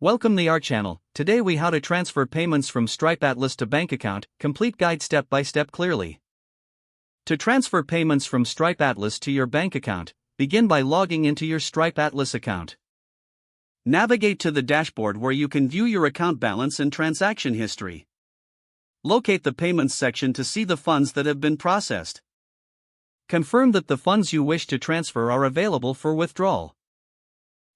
Welcome to our channel. Today we how to transfer payments from Stripe Atlas to bank account, complete guide step by step clearly. To transfer payments from Stripe Atlas to your bank account, begin by logging into your Stripe Atlas account. Navigate to the dashboard where you can view your account balance and transaction history. Locate the payments section to see the funds that have been processed. Confirm that the funds you wish to transfer are available for withdrawal.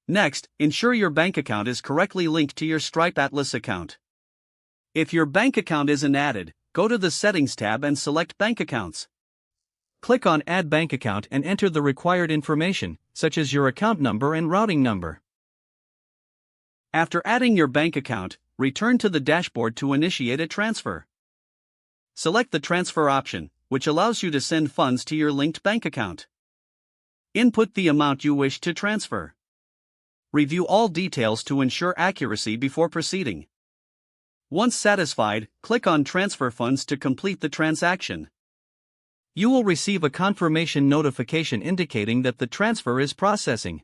Next, ensure your bank account is correctly linked to your Stripe Atlas account. If your bank account isn't added, go to the Settings tab and select Bank Accounts. Click on Add Bank Account and enter the required information, such as your account number and routing number. After adding your bank account, return to the dashboard to initiate a transfer. Select the Transfer option, which allows you to send funds to your linked bank account. Input the amount you wish to transfer. Review all details to ensure accuracy before proceeding. Once satisfied, click on Transfer Funds to complete the transaction. You will receive a confirmation notification indicating that the transfer is processing.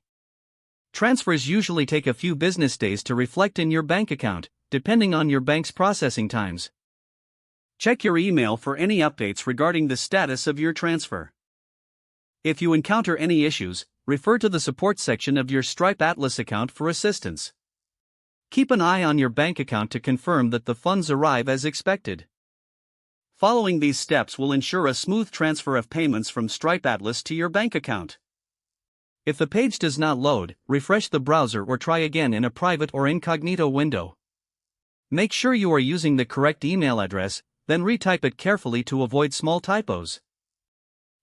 Transfers usually take a few business days to reflect in your bank account, depending on your bank's processing times. Check your email for any updates regarding the status of your transfer. If you encounter any issues, refer to the support section of your Stripe Atlas account for assistance. Keep an eye on your bank account to confirm that the funds arrive as expected. Following these steps will ensure a smooth transfer of payments from Stripe Atlas to your bank account. If the page does not load, refresh the browser or try again in a private or incognito window. Make sure you are using the correct email address, then retype it carefully to avoid small typos.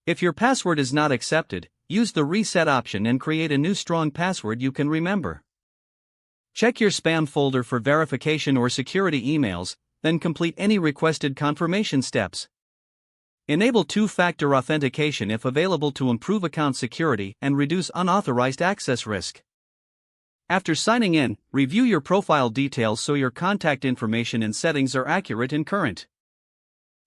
If your password is not accepted, use the Reset option and create a new strong password you can remember. Check your spam folder for verification or security emails, then complete any requested confirmation steps. Enable two-factor authentication if available to improve account security and reduce unauthorized access risk. After signing in, review your profile details so your contact information and settings are accurate and current.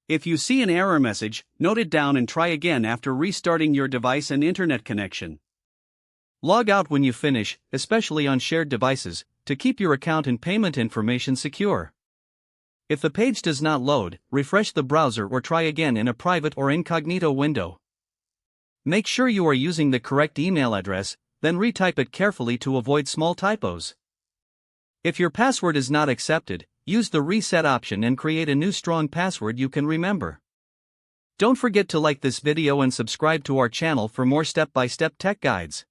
If you see an error message, note it down and try again after restarting your device and internet connection. Log out when you finish, especially on shared devices, to keep your account and payment information secure. If the page does not load, refresh the browser or try again in a private or incognito window. Make sure you are using the correct email address, then retype it carefully to avoid small typos. If your password is not accepted, use the Reset option and create a new strong password you can remember. Don't forget to like this video and subscribe to our channel for more step-by-step tech guides.